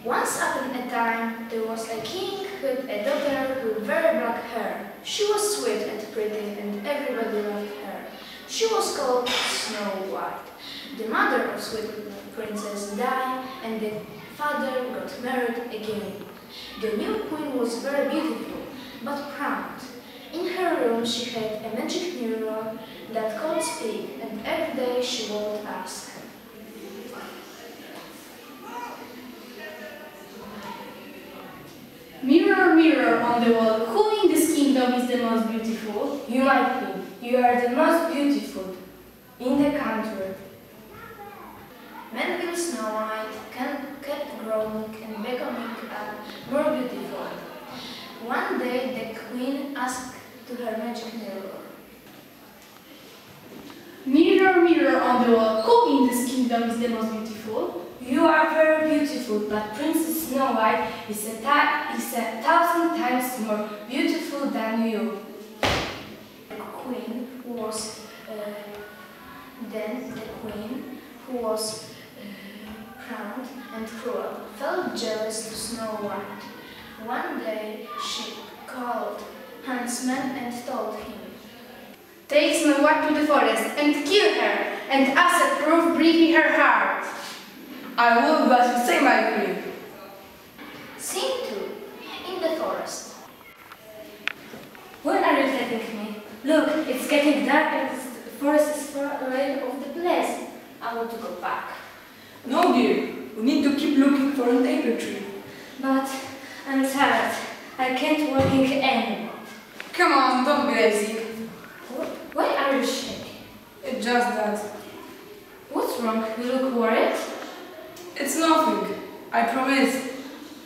Once upon a time, there was a king with a daughter with very black hair. She was sweet and pretty, and everybody loved her. She was called Snow White. The mother of sweet princess died, and the father got married again. The new queen was very beautiful, but proud. In her room she had a magic mirror that could speak, and every day she would ask, "Mirror, mirror on the wall, who in this kingdom is the most beautiful?" "You, my queen, you are the most beautiful in the country." Meanwhile, Snow White kept growing and becoming more beautiful. One day the queen asked to her magic mirror, "Mirror, mirror on the wall, who in this kingdom is the most beautiful?" "You are very beautiful, but Princess Snow White is a thousand times more beautiful than you." The queen who was proud and cruel, felt jealous to Snow White. One day she called Huntsman and told him, "Take Snow White to the forest and kill her, and as a proof bring her heart." "I will, but you say, my queen." Scene 2. In the forest. "Where are you taking me? Look, it's getting dark and the forest is far away of the place. I want to go back." "No, dear. We need to keep looking for an apple tree." "But I'm tired. I can't walk anymore." "Come on, don't be lazy." "Why are you shaking?" It's just that. "What's wrong? You look worried." It's nothing. I promise.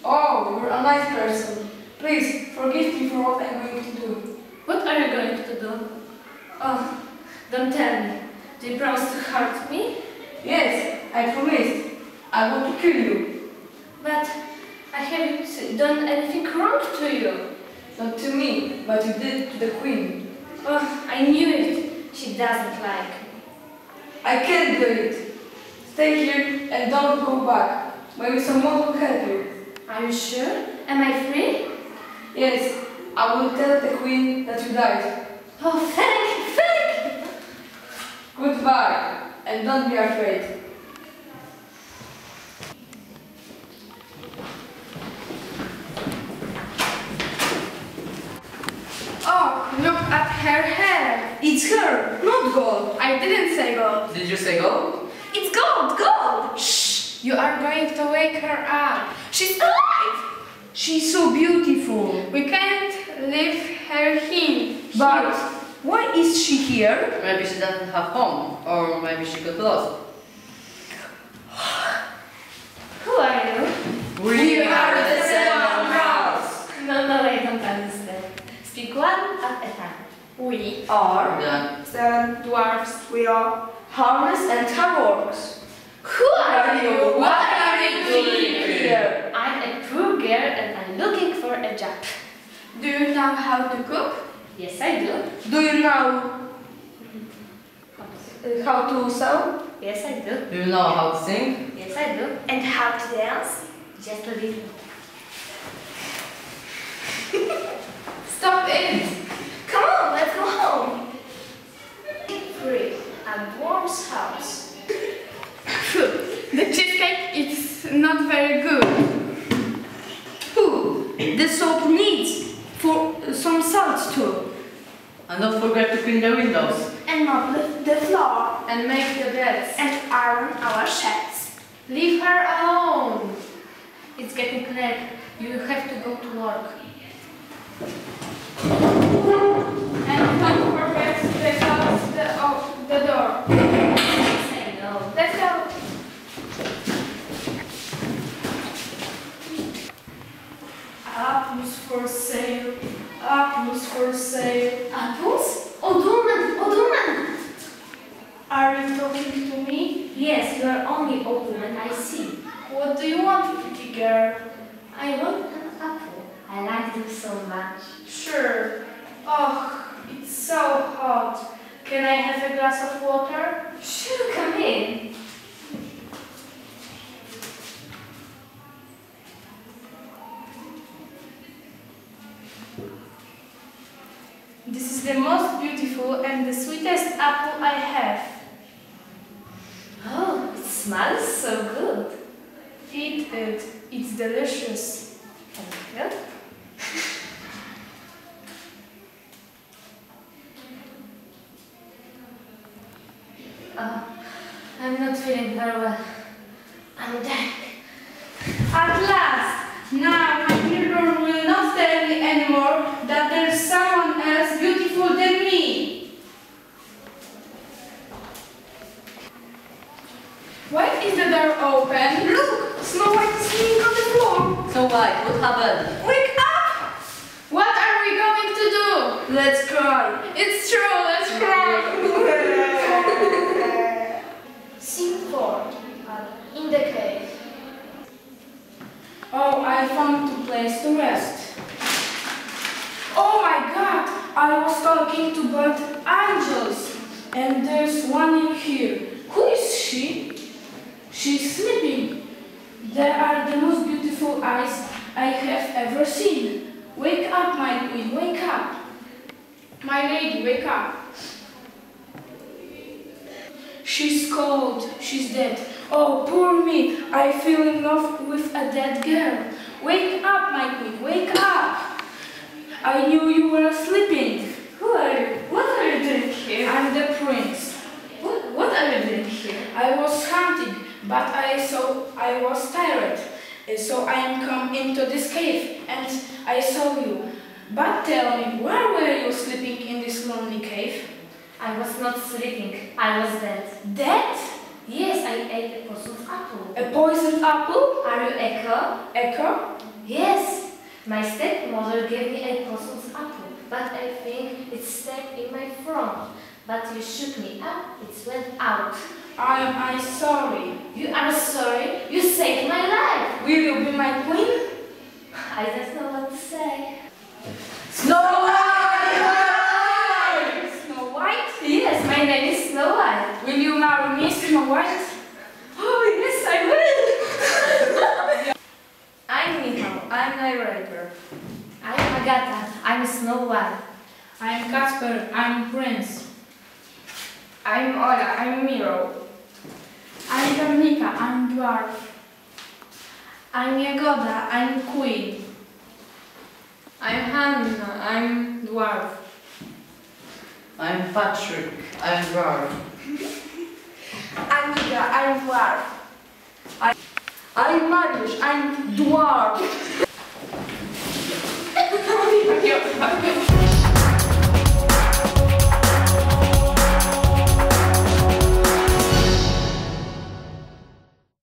Oh, you're a nice person. Please, forgive me for what I'm going to do." "What are you going to do?" "Oh, don't tell me. Do you promise to hurt me?" "Yes, I promised. I want to kill you." "But I haven't done anything wrong to you." Not to me, but you did to the queen." "Oh, I knew it. She doesn't like me." "I can't do it. Stay here and don't go back. Maybe someone will help you." "Are you sure? Am I free?" "Yes, I will tell the queen that you died." "Oh, thank you. Goodbye, and don't be afraid." "Oh, look at her hair." "It's her, not gold." "I didn't say gold." Did you say go? "It's gold, gold!" "Shh! You are going to wake her up. She's alive!" She's so beautiful. "We can't leave her here." But why is she here? Maybe she doesn't have home, or maybe she got lost. Who are you?" We are the Seven House. No, I don't understand. Speak one at a time. We Are Yeah. 7 dwarfs. we are harness and works. Who are you? What are you doing here? I'm a poor girl and I'm looking for a job. Do you know how to cook? Yes, I do. Do you know how to sew? Yes, I do. Do you know how to sing? Yes, I do. And how to dance? Just a little. Stop it! Come on, let's go home. Scene 3. At Dwarf's house. The cheesecake is not very good. Ooh, the soap needs for some salt too. And don't forget to clean the windows. And mop the floor. And make the beds. And iron our shirts. Leave her alone. It's getting late. You have to go to work. And don't forget to close the door. Say no. Let's go. Apples for sale. Apples for sale. Apples? Old woman! Are you talking to me? Yes, you are only old woman, I see. What do you want, pretty girl? I want an apple. I like them so much. Sure. Oh, it's so hot. Can I have a glass of water? Sure, come in. smells so good. Eat it. It's delicious. Thank you. I'm not feeling very well. I'm dying. At last! Now my mirror will not tell me anymore that there's someone else beautiful than me. Why is the door open? Look! Snow White is sitting on the floor. So why? What happened? Wake up! What are we going to do? Let's cry. It's true, let's cry. Scene 4. In the cave. Oh, I found a place to rest. Oh my God! I was talking to bird angels, and there's one in here. Who is she? She's sleeping. There are the most beautiful eyes I have ever seen. Wake up, my queen, wake up. My lady, wake up. She's cold, she's dead. Oh, poor me, I feel in love with a dead girl. Wake up, my queen, wake up. I knew you were sleeping. Who are you? What are you doing here? I'm the prince. What are you doing here? I was hunting, but I was tired. So I am come into this cave, and I saw you. But tell me, where were you sleeping in this lonely cave? I was not sleeping. I was dead. Dead? Yes, I ate a poisoned apple. A poisoned apple? Are you Echo? Echo? Yes. My stepmother gave me a poisoned apple, but I think it stayed in my throat. But you shook me up, it went out. I'm sorry. You are sorry? You saved my life. Will you be my queen? I don't know what to say. Snow White! Snow White? Yes, my name is Snow White. Will you marry me, Snow White? Oh, yes, I will. I'm Michał. I'm narrator. I'm Agata. I'm Snow White. I'm Kasper. I'm prince. I'm Ola, I'm Miro. I'm Dominika, I'm dwarf. I'm Jagoda, I'm queen. I'm Hanna, I'm dwarf. I'm Patrick. I'm dwarf. I'm Iga, I'm dwarf. I'm Mariusz. I'm dwarf.